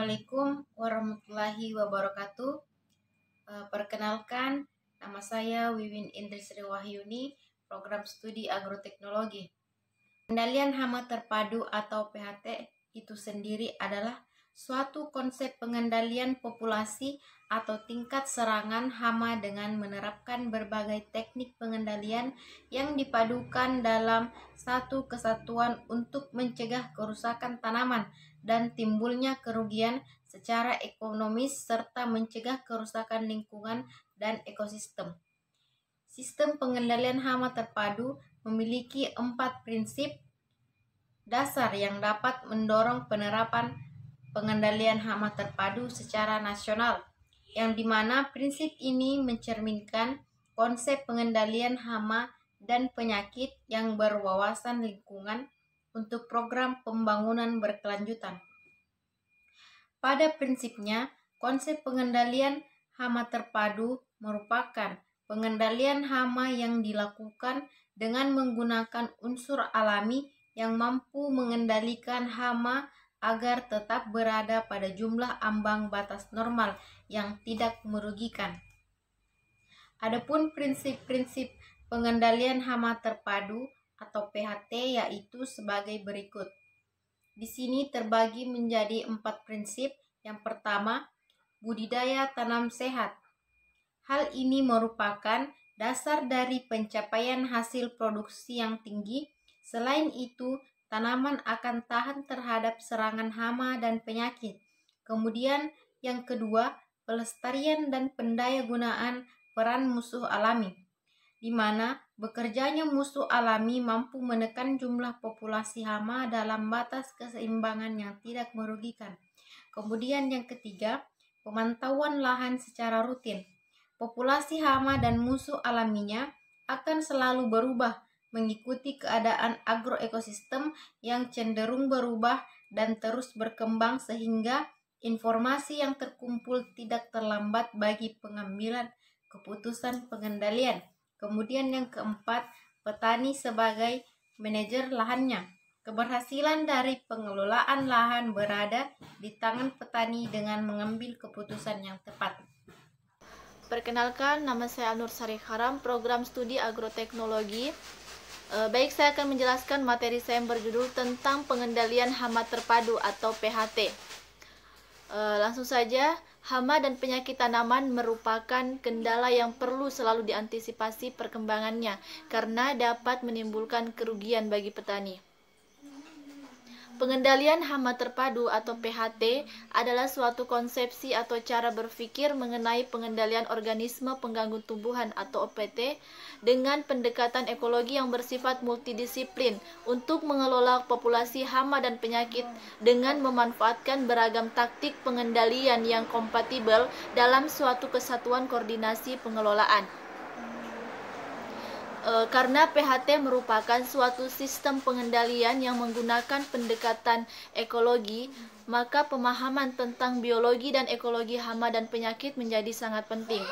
Assalamualaikum warahmatullahi wabarakatuh. Perkenalkan, nama saya Wiwin Indrisri Wahyuni, program studi agroteknologi. Pengendalian hama terpadu atau PHT itu sendiri adalah suatu konsep pengendalian populasi atau tingkat serangan hama dengan menerapkan berbagai teknik pengendalian yang dipadukan dalam satu kesatuan untuk mencegah kerusakan tanaman dan timbulnya kerugian secara ekonomis serta mencegah kerusakan lingkungan dan ekosistem. Sistem pengendalian hama terpadu memiliki 4 prinsip dasar yang dapat mendorong penerapan pengendalian hama terpadu secara nasional, yang dimana prinsip ini mencerminkan konsep pengendalian hama dan penyakit yang berwawasan lingkungan untuk program pembangunan berkelanjutan. Pada prinsipnya, konsep pengendalian hama terpadu merupakan pengendalian hama yang dilakukan dengan menggunakan unsur alami yang mampu mengendalikan hama agar tetap berada pada jumlah ambang batas normal yang tidak merugikan. Adapun prinsip-prinsip pengendalian hama terpadu atau PHT yaitu sebagai berikut. Di sini terbagi menjadi 4 prinsip. Yang pertama, budidaya tanam sehat. Hal ini merupakan dasar dari pencapaian hasil produksi yang tinggi. Selain itu, tanaman akan tahan terhadap serangan hama dan penyakit. Kemudian yang kedua, pelestarian dan pendayagunaan peran musuh alami, di mana bekerjanya musuh alami mampu menekan jumlah populasi hama dalam batas keseimbangan yang tidak merugikan. Kemudian yang ketiga, pemantauan lahan secara rutin. Populasi hama dan musuh alaminya akan selalu berubah mengikuti keadaan agroekosistem yang cenderung berubah dan terus berkembang, sehingga informasi yang terkumpul tidak terlambat bagi pengambilan keputusan pengendalian. Kemudian yang keempat, petani sebagai manajer lahannya. Keberhasilan dari pengelolaan lahan berada di tangan petani dengan mengambil keputusan yang tepat. Perkenalkan, nama saya Nur Sari Haram, program studi agroteknologi. Baik, saya akan menjelaskan materi saya yang berjudul tentang pengendalian hama terpadu atau PHT. Langsung saja, hama dan penyakit tanaman merupakan kendala yang perlu selalu diantisipasi perkembangannya karena dapat menimbulkan kerugian bagi petani. Pengendalian hama terpadu atau PHT adalah suatu konsepsi atau cara berpikir mengenai pengendalian organisme pengganggu tumbuhan atau OPT dengan pendekatan ekologi yang bersifat multidisiplin untuk mengelola populasi hama dan penyakit dengan memanfaatkan beragam taktik pengendalian yang kompatibel dalam suatu kesatuan koordinasi pengelolaan. Karena PHT merupakan suatu sistem pengendalian yang menggunakan pendekatan ekologi, maka pemahaman tentang biologi dan ekologi hama dan penyakit menjadi sangat penting.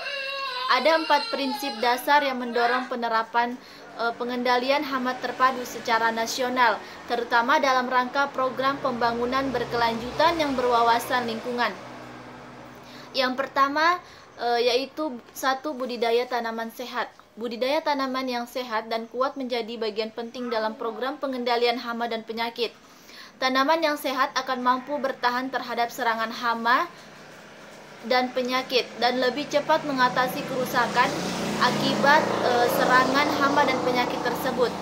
Ada 4 prinsip dasar yang mendorong penerapan pengendalian hama terpadu secara nasional, terutama dalam rangka program pembangunan berkelanjutan yang berwawasan lingkungan. Yang pertama yaitu 1. Budidaya tanaman sehat. Budidaya tanaman yang sehat dan kuat menjadi bagian penting dalam program pengendalian hama dan penyakit. Tanaman yang sehat akan mampu bertahan terhadap serangan hama dan penyakit dan lebih cepat mengatasi kerusakan akibat serangan hama dan penyakit tersebut.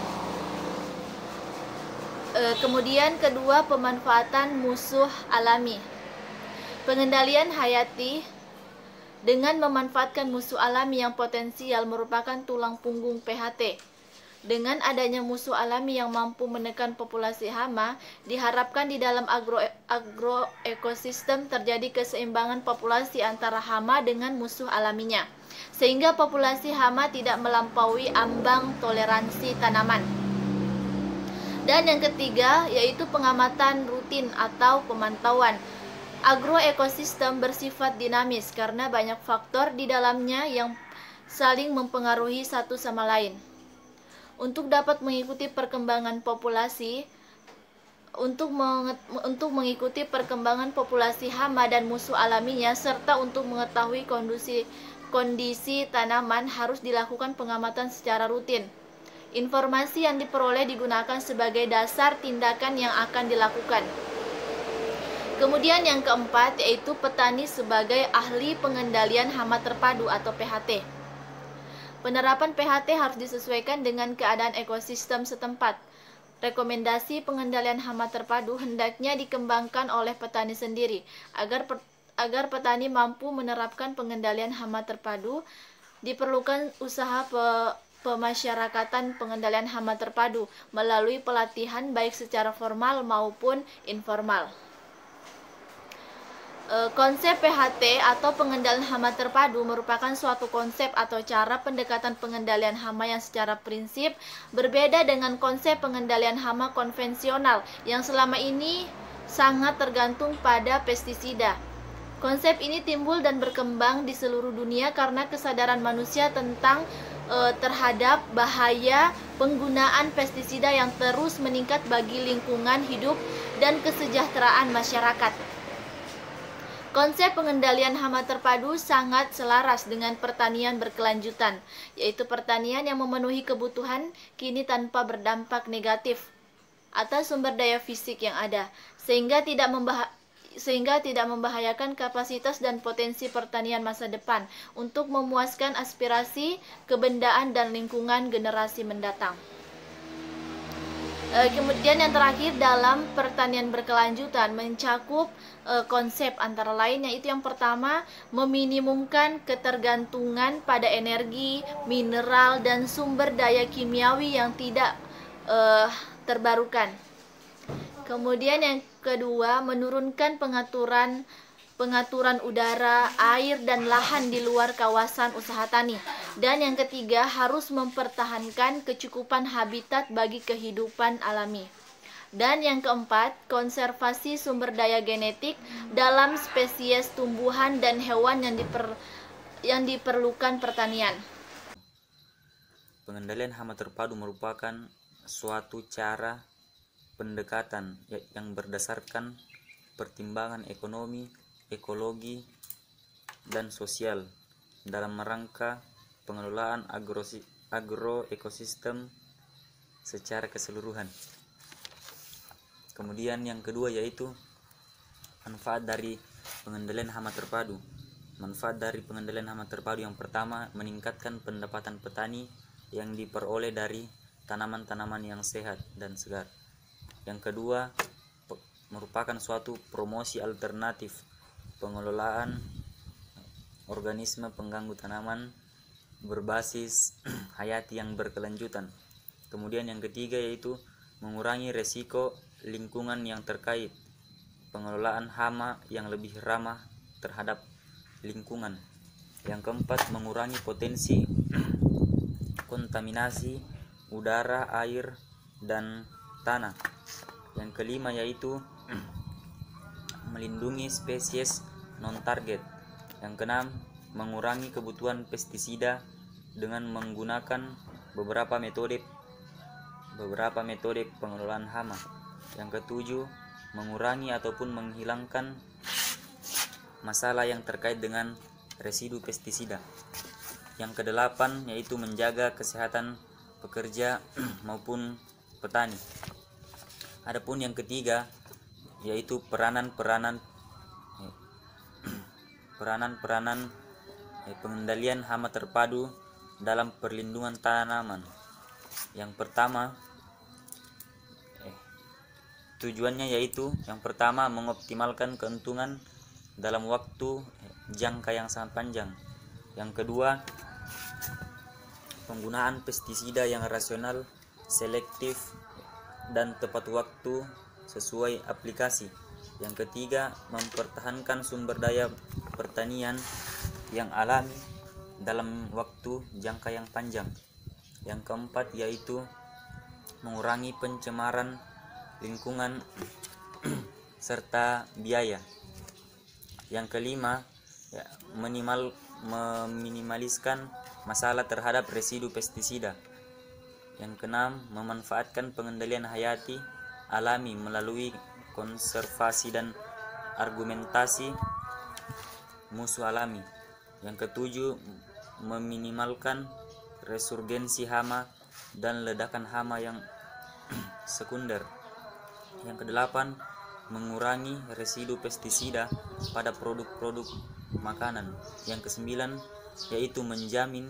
Kemudian kedua, pemanfaatan musuh alami. Pengendalian hayati dengan memanfaatkan musuh alami yang potensial merupakan tulang punggung PHT. Dengan adanya musuh alami yang mampu menekan populasi hama, diharapkan di dalam agroekosistem terjadi keseimbangan populasi antara hama dengan musuh alaminya, sehingga populasi hama tidak melampaui ambang toleransi tanaman. Dan yang ketiga yaitu pengamatan rutin atau pemantauan. Agroekosistem bersifat dinamis karena banyak faktor di dalamnya yang saling mempengaruhi satu sama lain. Untuk dapat mengikuti perkembangan populasi, untuk mengikuti perkembangan populasi hama dan musuh alaminya, serta untuk mengetahui kondisi tanaman harus dilakukan pengamatan secara rutin. Informasi yang diperoleh digunakan sebagai dasar tindakan yang akan dilakukan. Kemudian yang keempat yaitu petani sebagai ahli pengendalian hama terpadu atau PHT. Penerapan PHT harus disesuaikan dengan keadaan ekosistem setempat. Rekomendasi pengendalian hama terpadu hendaknya dikembangkan oleh petani sendiri. Agar petani mampu menerapkan pengendalian hama terpadu, diperlukan usaha pemasyarakatan pengendalian hama terpadu melalui pelatihan baik secara formal maupun informal. Konsep PHT atau pengendalian hama terpadu merupakan suatu konsep atau cara pendekatan pengendalian hama yang secara prinsip berbeda dengan konsep pengendalian hama konvensional yang selama ini sangat tergantung pada pestisida. Konsep ini timbul dan berkembang di seluruh dunia karena kesadaran manusia tentang terhadap bahaya penggunaan pestisida yang terus meningkat bagi lingkungan hidup dan kesejahteraan masyarakat. Konsep pengendalian hama terpadu sangat selaras dengan pertanian berkelanjutan, yaitu pertanian yang memenuhi kebutuhan kini tanpa berdampak negatif atas sumber daya fisik yang ada, sehingga tidak membahayakan kapasitas dan potensi pertanian masa depan untuk memuaskan aspirasi, kebendaan, dan lingkungan generasi mendatang. Kemudian yang terakhir dalam pertanian berkelanjutan mencakup konsep antara lain, yaitu yang pertama meminimumkan ketergantungan pada energi, mineral, dan sumber daya kimiawi yang tidak terbarukan. Kemudian yang kedua menurunkan pengaturan udara, air, dan lahan di luar kawasan usaha tani. Dan yang ketiga harus mempertahankan kecukupan habitat bagi kehidupan alami. Dan yang keempat, konservasi sumber daya genetik dalam spesies tumbuhan dan hewan yang diperlukan pertanian. Pengendalian hama terpadu merupakan suatu cara pendekatan yang berdasarkan pertimbangan ekonomi, ekologi, dan sosial dalam rangka pengelolaan agroekosistem secara keseluruhan. Kemudian yang kedua yaitu manfaat dari pengendalian hama terpadu. Manfaat dari pengendalian hama terpadu yang pertama meningkatkan pendapatan petani yang diperoleh dari tanaman-tanaman yang sehat dan segar. Yang kedua merupakan suatu promosi alternatif pengelolaan organisme pengganggu tanaman berbasis hayati yang berkelanjutan. Kemudian yang ketiga yaitu mengurangi resiko lingkungan yang terkait pengelolaan hama yang lebih ramah terhadap lingkungan. Yang keempat mengurangi potensi kontaminasi udara, air, dan tanah. Yang kelima yaitu melindungi spesies non-target. Yang keenam mengurangi kebutuhan pestisida dengan menggunakan beberapa metode pengelolaan hama. Yang ketujuh mengurangi ataupun menghilangkan masalah yang terkait dengan residu pestisida. Yang kedelapan yaitu menjaga kesehatan pekerja maupun petani. Adapun yang ketiga yaitu peranan pengendalian hama terpadu dalam perlindungan tanaman. Yang pertama tujuannya yaitu yang pertama mengoptimalkan keuntungan dalam waktu jangka yang sangat panjang. Yang kedua penggunaan pestisida yang rasional, selektif, dan tepat waktu sesuai aplikasi. Yang ketiga mempertahankan sumber daya pertanian yang alami dalam waktu jangka yang panjang. Yang keempat yaitu mengurangi pencemaran lingkungan serta biaya. Yang kelima meminimaliskan masalah terhadap residu pestisida. Yang keenam memanfaatkan pengendalian hayati alami melalui konservasi dan argumentasi musuh alami. Yang ketujuh, meminimalkan resurgensi hama dan ledakan hama yang sekunder. Yang kedelapan, mengurangi residu pestisida pada produk-produk makanan. Yang kesembilan, yaitu menjamin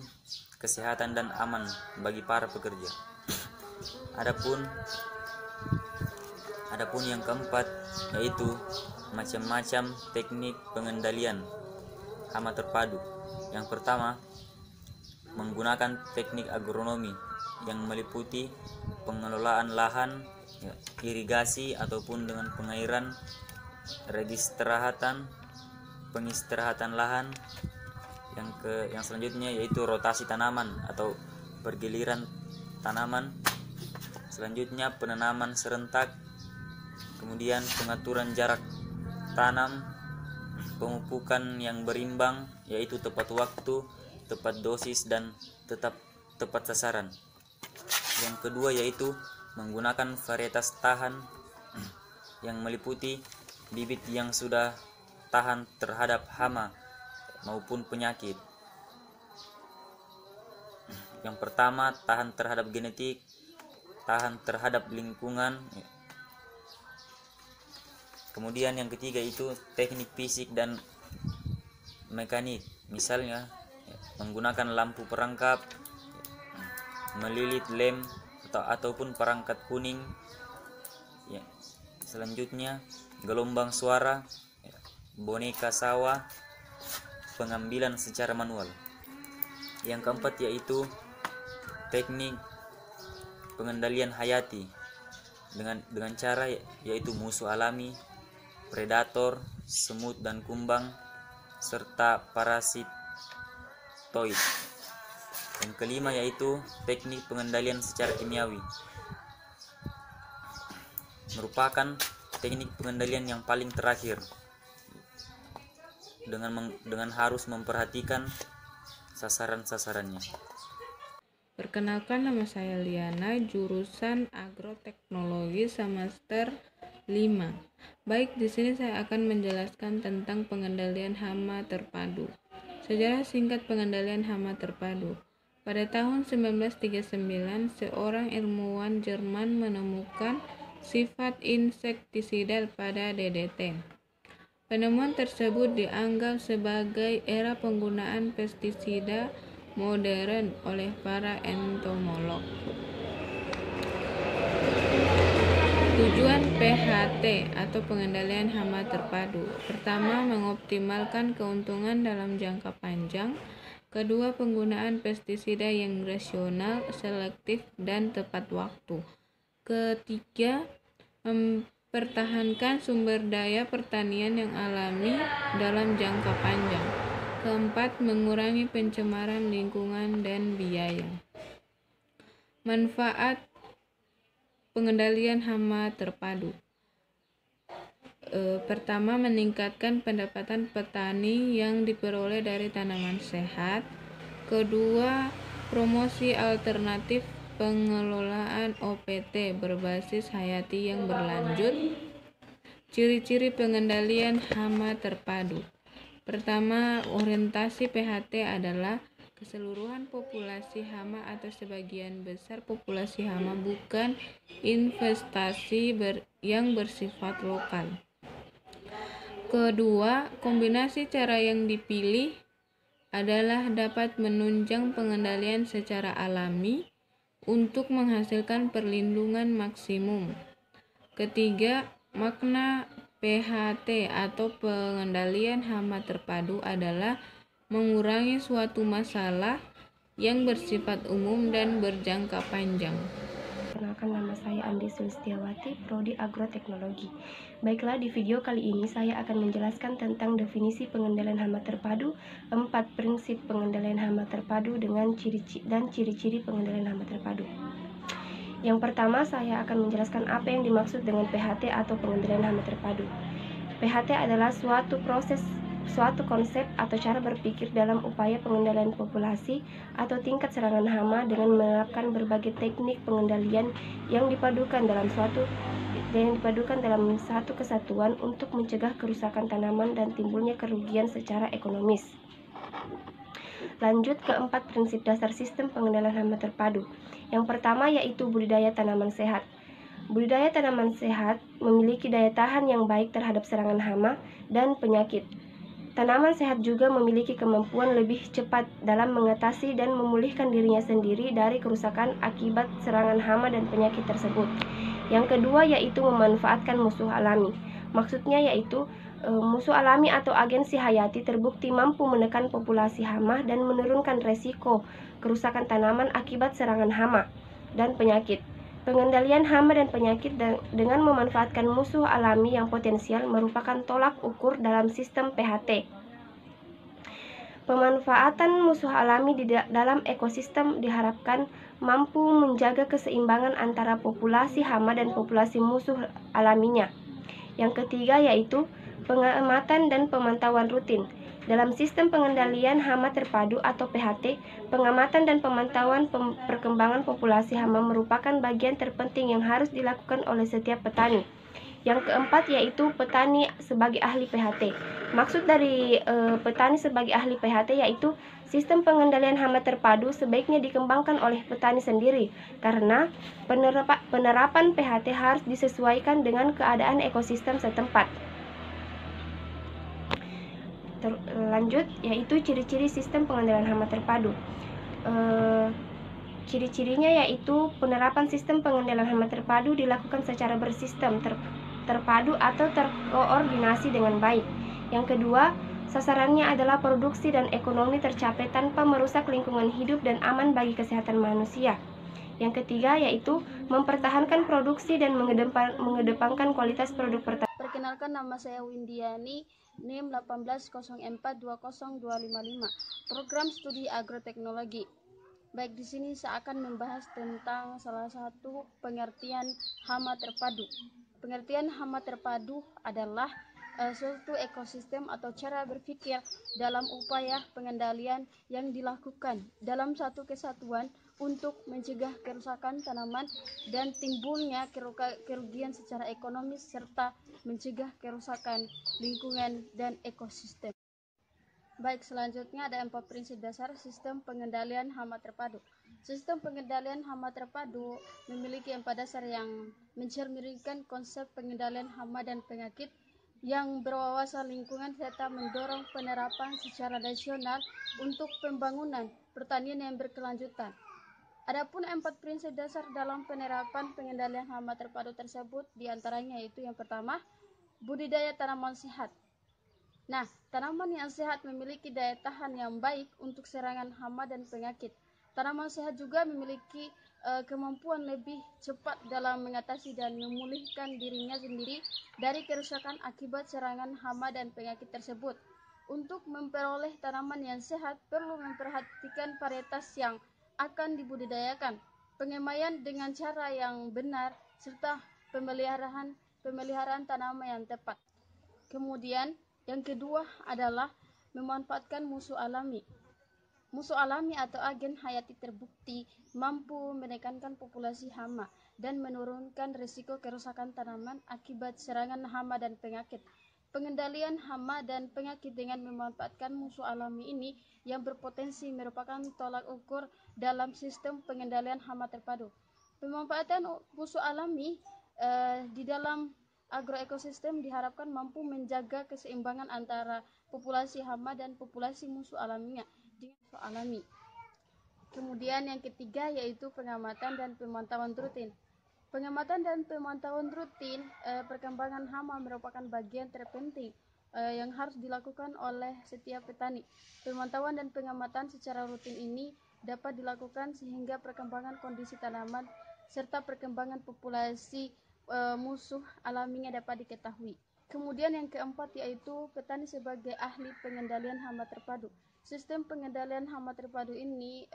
kesehatan dan aman bagi para pekerja. Adapun yang keempat, yaitu macam-macam teknik pengendalian hama terpadu. Yang pertama, menggunakan teknik agronomi yang meliputi pengelolaan lahan, irigasi ataupun dengan pengairan, pengistirahatan lahan. Yang selanjutnya yaitu rotasi tanaman atau pergiliran tanaman. Selanjutnya penanaman serentak. Kemudian pengaturan jarak tanam, pemupukan yang berimbang, yaitu tepat waktu, tepat dosis, dan tepat sasaran. Yang kedua yaitu menggunakan varietas tahan yang meliputi bibit yang sudah tahan terhadap hama maupun penyakit. Yang pertama, tahan terhadap genetik, tahan terhadap lingkungan. Kemudian yang ketiga itu teknik fisik dan mekanik, misalnya menggunakan lampu perangkap, melilit lem ataupun perangkat kuning. Selanjutnya gelombang suara, boneka sawah, pengambilan secara manual. Yang keempat yaitu teknik pengendalian hayati dengan cara yaitu musuh alami, predator, semut dan kumbang, serta parasitoid. Yang kelima yaitu teknik pengendalian secara kimiawi, merupakan teknik pengendalian yang paling terakhir dengan harus memperhatikan sasaran-sasarannya. Perkenalkan, nama saya Liana, jurusan Agroteknologi semester 5. Baik, di sini saya akan menjelaskan tentang pengendalian hama terpadu. Sejarah singkat pengendalian hama terpadu. Pada tahun 1939, seorang ilmuwan Jerman menemukan sifat insektisidal pada DDT. Penemuan tersebut dianggap sebagai era penggunaan pestisida modern oleh para entomolog. Tujuan PHT atau pengendalian hama terpadu. Pertama, mengoptimalkan keuntungan dalam jangka panjang. Kedua, penggunaan pestisida yang rasional, selektif, dan tepat waktu. Ketiga, mempertahankan sumber daya pertanian yang alami dalam jangka panjang. Keempat, mengurangi pencemaran lingkungan dan biaya. Manfaat pengendalian hama terpadu. Pertama, meningkatkan pendapatan petani yang diperoleh dari tanaman sehat. Kedua, promosi alternatif pengelolaan OPT berbasis hayati yang berlanjut. Ciri-ciri pengendalian hama terpadu. Pertama, orientasi PHT adalah keseluruhan populasi hama atau sebagian besar populasi hama, bukan investasi yang bersifat lokal. Kedua, kombinasi cara yang dipilih adalah dapat menunjang pengendalian secara alami untuk menghasilkan perlindungan maksimum. Ketiga, makna PHT atau pengendalian hama terpadu adalah mengurangi suatu masalah yang bersifat umum dan berjangka panjang. Perkenalkan, nama saya Andi Sulistiawati, Prodi Agroteknologi. Baiklah, di video kali ini saya akan menjelaskan tentang definisi pengendalian hama terpadu, 4 prinsip pengendalian hama terpadu dengan ciri-ciri pengendalian hama terpadu. Yang pertama, saya akan menjelaskan apa yang dimaksud dengan PHT atau pengendalian hama terpadu. PHT adalah suatu konsep atau cara berpikir dalam upaya pengendalian populasi atau tingkat serangan hama dengan menerapkan berbagai teknik pengendalian yang dipadukan dalam dan yang dipadukan dalam satu kesatuan untuk mencegah kerusakan tanaman dan timbulnya kerugian secara ekonomis. Lanjut ke 4 prinsip dasar sistem pengendalian hama terpadu. Yang pertama yaitu budidaya tanaman sehat. Budidaya tanaman sehat memiliki daya tahan yang baik terhadap serangan hama dan penyakit. Tanaman sehat juga memiliki kemampuan lebih cepat dalam mengatasi dan memulihkan dirinya sendiri dari kerusakan akibat serangan hama dan penyakit tersebut. Yang kedua yaitu memanfaatkan musuh alami. Maksudnya yaitu musuh alami atau agensi hayati terbukti mampu menekan populasi hama dan menurunkan resiko kerusakan tanaman akibat serangan hama dan penyakit. Pengendalian hama dan penyakit dengan memanfaatkan musuh alami yang potensial merupakan tolak ukur dalam sistem PHT. Pemanfaatan musuh alami di dalam ekosistem diharapkan mampu menjaga keseimbangan antara populasi hama dan populasi musuh alaminya. Yang ketiga yaitu pengamatan dan pemantauan rutin. Dalam sistem pengendalian hama terpadu atau PHT, pengamatan dan pemantauan perkembangan populasi hama merupakan bagian terpenting yang harus dilakukan oleh setiap petani. Yang keempat yaitu petani sebagai ahli PHT. Maksud dari petani sebagai ahli PHT yaitu sistem pengendalian hama terpadu sebaiknya dikembangkan oleh petani sendiri karena penerapan PHT harus disesuaikan dengan keadaan ekosistem setempat. Lanjut yaitu ciri-ciri sistem pengendalian hama terpadu. Ciri-cirinya yaitu penerapan sistem pengendalian hama terpadu dilakukan secara bersistem, terpadu atau terkoordinasi dengan baik. Yang kedua, sasarannya adalah produksi dan ekonomi tercapai tanpa merusak lingkungan hidup dan aman bagi kesehatan manusia. Yang ketiga yaitu mempertahankan produksi dan mengedepankan kualitas produk pertanian. Perkenalkan, nama saya Windiani, NIM 180420255, Program Studi Agroteknologi. Baik, di sini saya akan membahas tentang salah satu pengertian hama terpadu. Pengertian hama terpadu adalah suatu ekosistem atau cara berpikir dalam upaya pengendalian yang dilakukan dalam satu kesatuan untuk mencegah kerusakan tanaman dan timbulnya kerugian secara ekonomis serta mencegah kerusakan lingkungan dan ekosistem. Baik, selanjutnya ada 4 prinsip dasar sistem pengendalian hama terpadu. Sistem pengendalian hama terpadu memiliki 4 dasar yang mencerminkan konsep pengendalian hama dan penyakit yang berwawasan lingkungan serta mendorong penerapan secara nasional untuk pembangunan pertanian yang berkelanjutan. Adapun 4 prinsip dasar dalam penerapan pengendalian hama terpadu tersebut diantaranya yaitu yang pertama, budidaya tanaman sehat. Nah, tanaman yang sehat memiliki daya tahan yang baik untuk serangan hama dan penyakit. Tanaman sehat juga memiliki kemampuan lebih cepat dalam mengatasi dan memulihkan dirinya sendiri dari kerusakan akibat serangan hama dan penyakit tersebut. Untuk memperoleh tanaman yang sehat, perlu memperhatikan varietas yang akan dibudidayakan, pengemaian dengan cara yang benar, serta pemeliharaan tanaman yang tepat. Kemudian, yang kedua adalah memanfaatkan musuh alami. Musuh alami atau agen hayati terbukti mampu menekankan populasi hama dan menurunkan risiko kerusakan tanaman akibat serangan hama dan penyakit. Pengendalian hama dan penyakit dengan memanfaatkan musuh alami ini yang berpotensi merupakan tolak ukur dalam sistem pengendalian hama terpadu. Pemanfaatan musuh alami di dalam agroekosistem diharapkan mampu menjaga keseimbangan antara populasi hama dan populasi musuh alaminya dengan musuh alami. Kemudian yang ketiga yaitu pengamatan dan pemantauan rutin. Pengamatan dan pemantauan rutin perkembangan hama merupakan bagian terpenting yang harus dilakukan oleh setiap petani. Pemantauan dan pengamatan secara rutin ini dapat dilakukan sehingga perkembangan kondisi tanaman serta perkembangan populasi musuh alaminya dapat diketahui. Kemudian yang keempat yaitu petani sebagai ahli pengendalian hama terpadu. Sistem pengendalian hama terpadu ini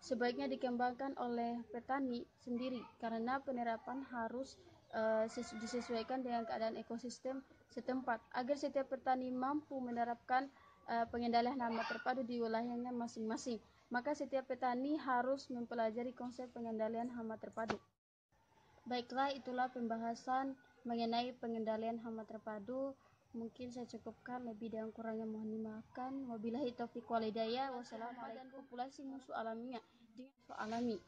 sebaiknya dikembangkan oleh petani sendiri karena penerapan harus disesuaikan dengan keadaan ekosistem setempat agar setiap petani mampu menerapkan pengendalian hama terpadu di wilayahnya masing-masing. Maka setiap petani harus mempelajari konsep pengendalian hama terpadu. Baiklah, itulah pembahasan mengenai pengendalian hama terpadu. Mungkin saya cukupkan, lebih dan kurangnya mohon dimaafkan. Wabillahi taufiq wal hidayah. Wassalamualaikum. Populasi musuh alaminya dengan musuh alami.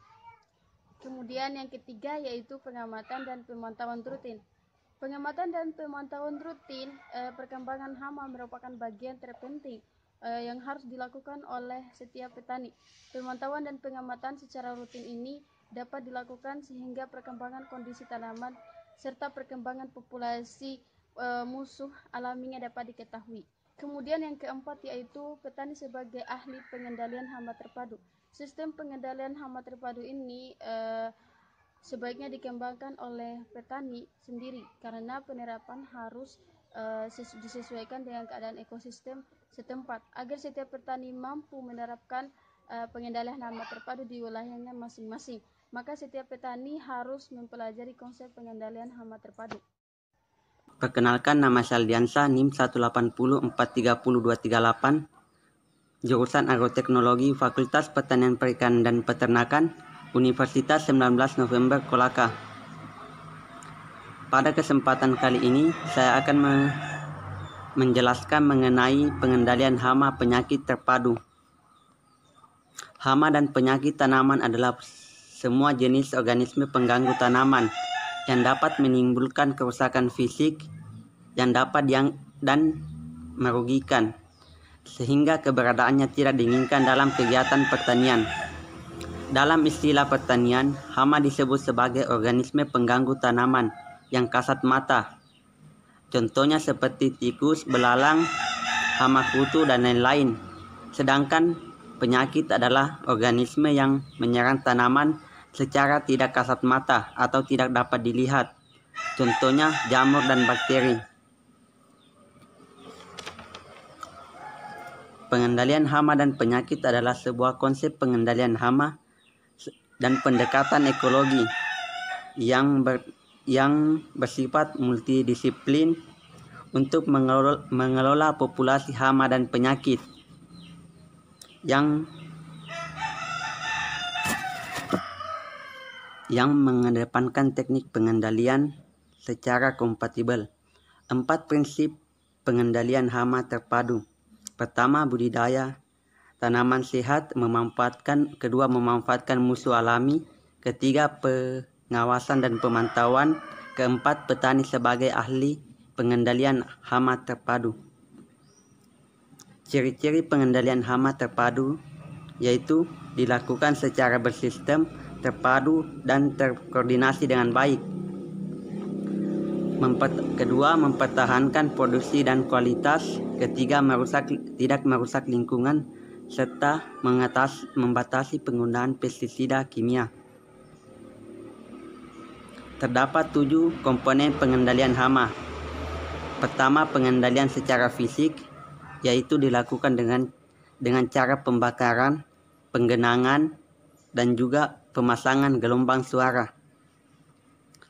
Kemudian yang ketiga yaitu pengamatan dan pemantauan rutin. Pengamatan dan pemantauan rutin perkembangan hama merupakan bagian terpenting yang harus dilakukan oleh setiap petani. Pemantauan dan pengamatan secara rutin ini dapat dilakukan sehingga perkembangan kondisi tanaman serta perkembangan populasi musuh alaminya dapat diketahui. Kemudian yang keempat yaitu petani sebagai ahli pengendalian hama terpadu. Sistem pengendalian hama terpadu ini sebaiknya dikembangkan oleh petani sendiri karena penerapan harus disesuaikan dengan keadaan ekosistem setempat agar setiap petani mampu menerapkan pengendalian hama terpadu di wilayahnya masing-masing. Maka setiap petani harus mempelajari konsep pengendalian hama terpadu. Perkenalkan, nama saya Aldiansa, NIM 180430238, jurusan Agroteknologi, Fakultas Pertanian Perikanan dan Peternakan, Universitas 19 November Kolaka. Pada kesempatan kali ini, saya akan menjelaskan mengenai pengendalian hama penyakit terpadu. Hama dan penyakit tanaman adalah semua jenis organisme pengganggu tanaman yang dapat menimbulkan kerusakan fisik yang dapat dan merugikan, sehingga keberadaannya tidak diinginkan dalam kegiatan pertanian. Dalam istilah pertanian, hama disebut sebagai organisme pengganggu tanaman yang kasat mata. Contohnya seperti tikus, belalang, hama kutu, dan lain-lain. Sedangkan penyakit adalah organisme yang menyerang tanaman secara tidak kasat mata atau tidak dapat dilihat. Contohnya jamur dan bakteri. Pengendalian hama dan penyakit adalah sebuah konsep pengendalian hama dan pendekatan ekologi yang bersifat multidisiplin untuk mengelola populasi hama dan penyakit yang mengedepankan teknik pengendalian secara kompatibel. 4 prinsip pengendalian hama terpadu. Pertama, budidaya tanaman sehat, kedua memanfaatkan musuh alami, ketiga pengawasan dan pemantauan, keempat petani sebagai ahli pengendalian hama terpadu. Ciri-ciri pengendalian hama terpadu yaitu dilakukan secara bersistem, terpadu, dan terkoordinasi dengan baik. Kedua, mempertahankan produksi dan kualitas. Ketiga, tidak merusak lingkungan, serta membatasi penggunaan pestisida kimia. Terdapat 7 komponen pengendalian hama. Pertama, pengendalian secara fisik, yaitu dilakukan dengan cara pembakaran, penggenangan, dan juga pemasangan gelombang suara.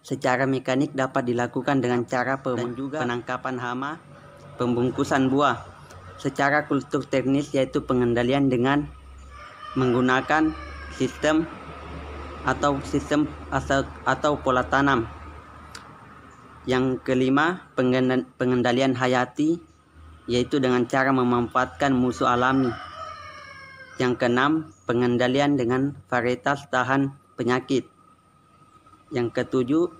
Secara mekanik dapat dilakukan dengan cara penangkapan hama, pembungkusan buah. Secara kultur teknis yaitu pengendalian dengan menggunakan sistem atau pola tanam. Yang kelima, pengendalian hayati yaitu dengan cara memanfaatkan musuh alami. Yang keenam, pengendalian dengan varietas tahan penyakit. Yang ketujuh,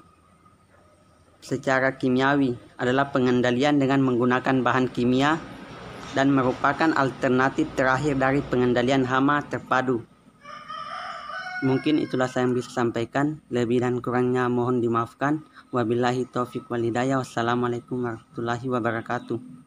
secara kimiawi adalah pengendalian dengan menggunakan bahan kimia dan merupakan alternatif terakhir dari pengendalian hama terpadu. Mungkin itulah saya yang bisa sampaikan. Lebih dan kurangnya mohon dimaafkan. Wabillahi taufiq wal hidayah. Wassalamualaikum warahmatullahi wabarakatuh.